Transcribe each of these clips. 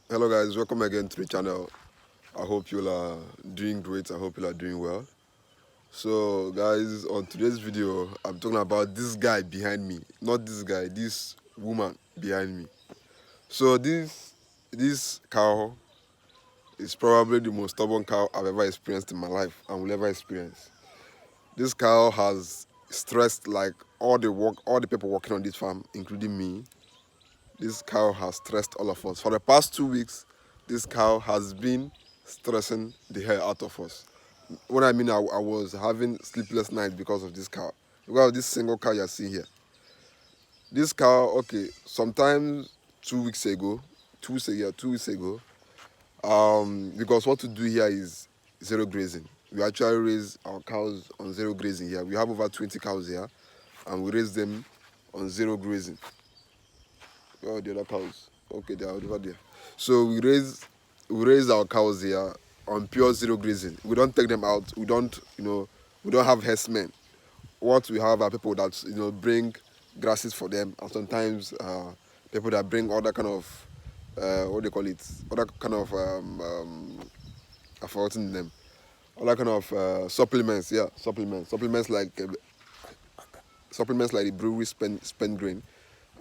Hello guys, welcome again to the channel. I hope you are doing great. I hope you are doing well. So guys, on today's video, I'm talking about this guy behind me. Not this guy, this woman behind me. So this cow is probably the most stubborn cow I've ever experienced in my life and will ever experience. This cow has stressed like all the people working on this farm, including me. This cow has stressed all of us. For the past 2 weeks, this cow has been stressing the hell out of us. What I mean, I was having sleepless nights because of this cow. Because of this single cow you see here. This cow, okay, sometimes 2 weeks ago, 2 weeks ago, because what to do here is zero grazing. We actually raise our cows on zero grazing here. We have over 20 cows here, and we raise them on zero grazing. Oh, the other cows. Okay, they are over there. So we raise our cows here on pure zero grazing. We don't take them out. We don't have herdsmen. What we have are people that bring grasses for them, and sometimes people that bring other kind of what do they call it? Other kind of I've forgotten them. Other kind of supplements. Yeah, supplements like the brewery spent grain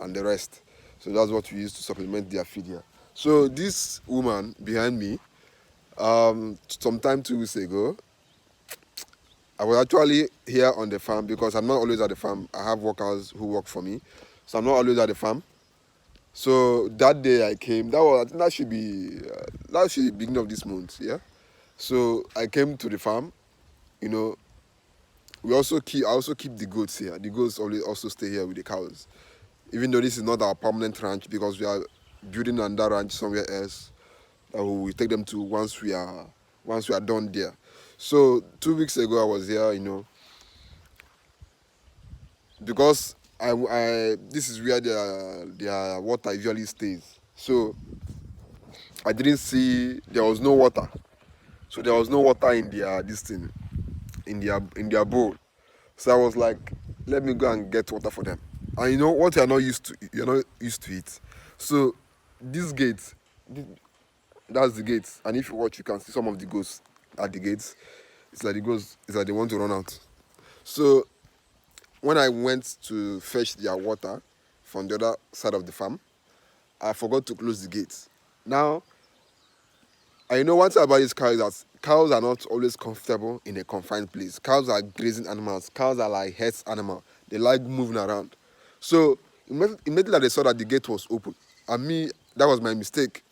and the rest. So that's what we use to supplement their feed here. So this woman behind me, sometime 2 weeks ago, I was actually here on the farm because I'm not always at the farm. I have workers who work for me, so I'm not always at the farm. So that day I came. I think that should be beginning of this month. Yeah. So I came to the farm. You know, I also keep the goats here. The goats always also stay here with the cows. Even though this is not our permanent ranch because we are building another ranch somewhere else that we will take them to once we are done there. So 2 weeks ago I was here, because I this is where their water usually stays. So I didn't see there was no water. So there was no water in their this thing in their bowl. So I was like, let me go and get water for them. And you know what you're not used to it. So this gate, that's the gate. And if you watch, you can see some of the goats at the gates. It's like they want to run out. So when I went to fetch their water from the other side of the farm, I forgot to close the gate. Now, I know one thing about these cows is that cows are not always comfortable in a confined place. Cows are grazing animals. Cows are like herds animal. They like moving around. So immediately that they saw that the gate was open, and me, that was my mistake.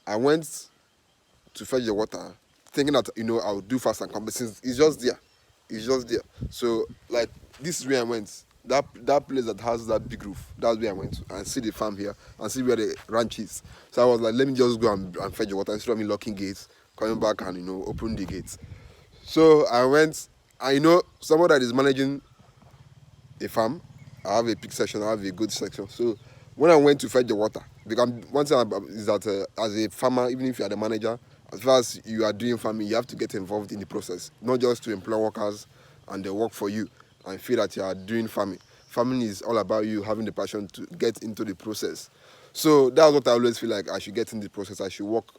I went to fetch the water, thinking that I would do fast and come. But since it's just there, So like this is where I went. That place that has that big roof, that's where I went to and see the farm here and see where the ranch is. So I was like, let me just go and fetch the water instead of me locking gates, coming back and open the gates. So I went. I know someone that is managing a farm. I have a pig section, I have a goat section. So when I went to fetch the water, because one thing is that as a farmer, even if you are the manager, as far as you are doing farming, you have to get involved in the process, not just to employ workers and they work for you and feel that you are doing farming. Farming is all about you having the passion to get into the process. So that's what I always feel like I should get in the process. I should work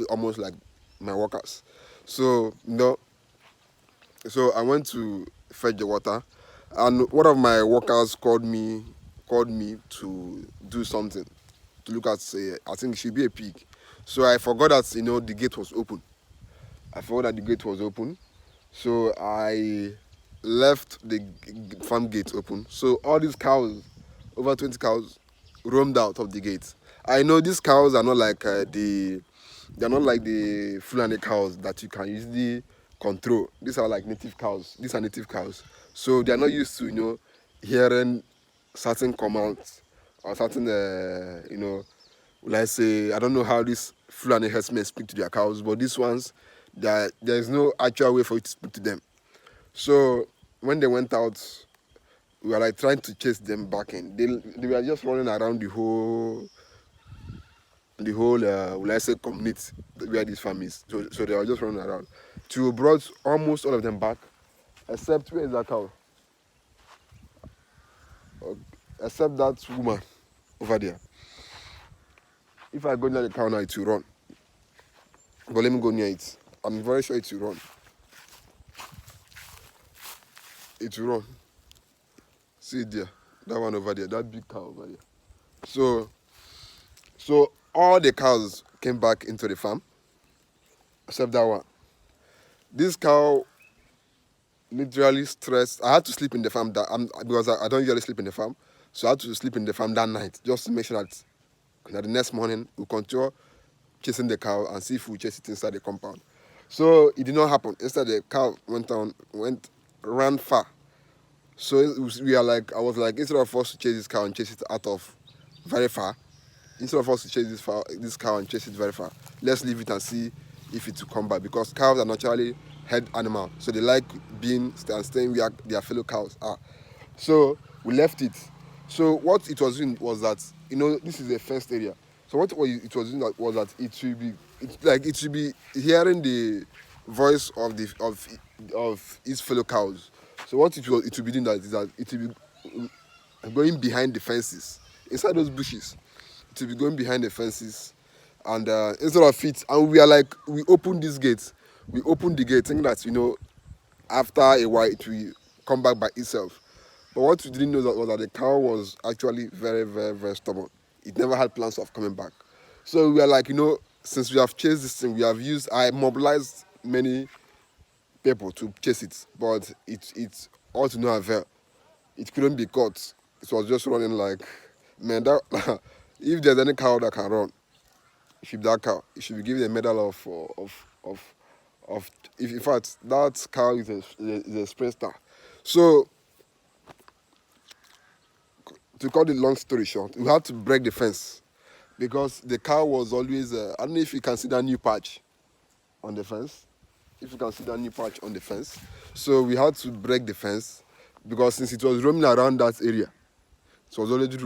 almost like my workers. So so I went to fetch the water, and one of my workers called me to do something, to look at, say, I think it should be a pig. So I forgot that the gate was open. So I left the farm gate open. So all these cows, over 20 cows, roamed out of the gate. I know these cows are not like they're not like the Fulani cows that you can easily control. These are like native cows. These are native cows. So they're not used to, hearing certain commands or certain, let's say, I don't know how these Fulani herdsmen speak to their cows, but these ones, there's no actual way for you to speak to them. So when they went out, we were like trying to chase them back in. They were just running around the whole let's say community where this farm is. So they were just running around. To brought almost all of them back, except where is that cow? Uh, Except that woman over there. If I go near the cow now, it will run. But let me go near it. I'm very sure it will run. It will run. See it there. That one over there. That big cow over there. So all the cows came back into the farm, except that one. This cow literally stressed. I had to sleep in the farm because I don't usually sleep in the farm. So I had to sleep in the farm that night just to make sure that the next morning we'll continue chasing the cow and see if we chase it inside the compound. So it did not happen. Instead, the cow ran far. So I was like, instead of us to chase this cow and chase it out of very far, instead of us to chase this cow and chase it very far, let's leave it and see if it will come back, because cows are naturally herd animals, so they like staying where their fellow cows are. So we left it. So what it was doing was that, this is a fenced area. So what it was doing was that it should be hearing the voice of its fellow cows. So what it will be doing that is that it will be going behind the fences, inside those bushes. It will be going behind the fences, and instead of it, and we opened this gate. We opened the gate thinking that, after a while it will come back by itself. But what we didn't know was that the cow was actually very, very, very stubborn. It never had plans of coming back. So we are like, since we have chased this thing, I mobilized many people to chase it, but it's all to no avail. It couldn't be caught. It was just running like, man, if there's any cow that can run, it should be that cow. It should be given a medal of in fact, that cow is a sprinter. So, to cut the long story short, we had to break the fence, because the cow was always, I don't know if you can see that new patch on the fence. So we had to break the fence, because since it was roaming around that area, it was already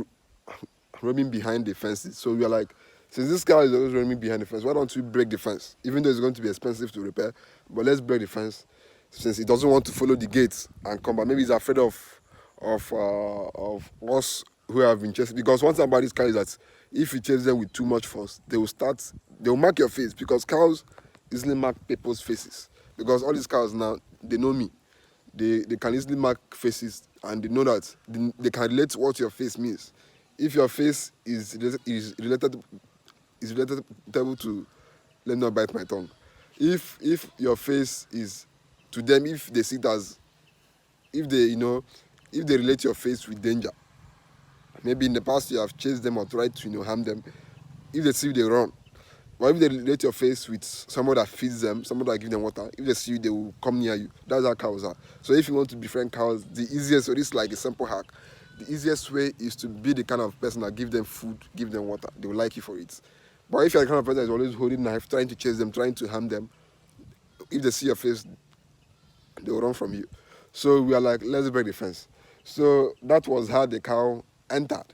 roaming behind the fences. So we are like, since this cow is always roaming behind the fence, why don't we break the fence? Even though it's going to be expensive to repair, but let's break the fence, since it doesn't want to follow the gates and come back. Maybe it's afraid of us who have been chasing. Because one thing about these cows is that if you chase them with too much force, they will mark your face, because cows easily mark people's faces. Because all these cows now, they know me. They can easily mark faces, and they know that they can relate to what your face means. If your face is relatable to, let me not bite my tongue. If your face is, to them, if they see it as, if they relate your face with danger, maybe in the past you have chased them or tried to harm them, if they see you, they run. But if they relate your face with someone that feeds them, someone that gives them water, if they see you, they will come near you. That's how cows are. So if you want to befriend cows, the easiest, so this is like a simple hack, the easiest way is to be the kind of person that give them food, give them water. They will like you for it. But if you're the kind of person that is always holding a knife, trying to chase them, trying to harm them, if they see your face, they will run from you. So we are like, let's break the fence. So that was how the cow entered.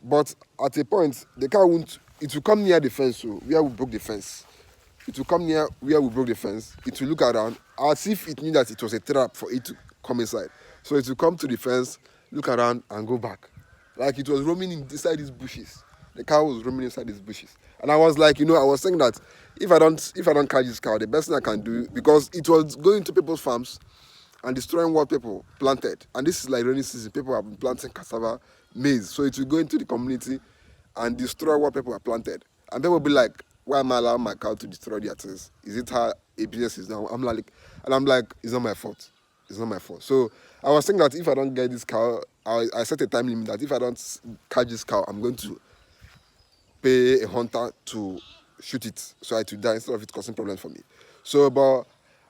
But at a point, the cow it will come near the fence, so where we broke the fence. It will come near where we broke the fence. It will look around as if it knew that it was a trap for it to come inside. So it will come to the fence, look around, and go back. Like it was roaming inside these bushes. The cow was roaming inside these bushes. And I was like, I was saying that if I don't catch this cow, the best thing I can do, because it was going to people's farms and destroying what people planted. And this is like rainy season. People have been planting cassava, maize. So it will go into the community and destroy what people have planted. And people will be like, why am I allowing my cow to destroy their things? Is it how a business is now? I'm like, it's not my fault. It's not my fault. So I was saying that if I don't get this cow, I set a time limit that if I don't catch this cow, I'm going to pay a hunter to shoot it so it will die instead of it causing problems for me. So, but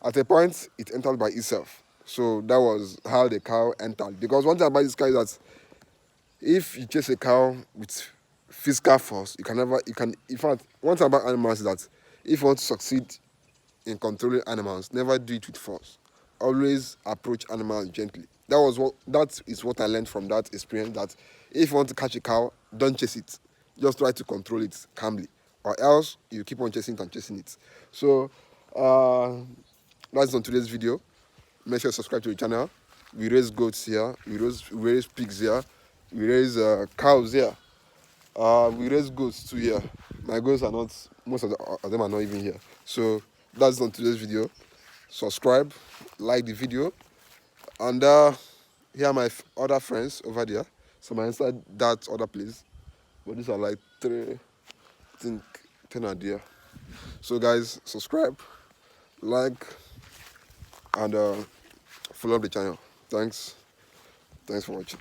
at a point, it entered by itself. So that was how the cow entered. Because one thing about this cow is that if you chase a cow with physical force, in fact, one thing about animals is that if you want to succeed in controlling animals, never do it with force. Always approach animals gently. That is what I learned from that experience, that if you want to catch a cow, don't chase it. Just try to control it calmly, or else you keep on chasing it and chasing it. So that's on today's video. Make sure to subscribe to the channel. We raise goats here, we raise pigs here, we raise cows here. We raise goats too here. My goats are not, most of them are not even here. So that's it on today's video. Subscribe, like the video, and here are my other friends over there. So I'm inside that other place, but these are like three, I think 10 are there. So guys, subscribe, like, and follow up the channel. Thanks for watching.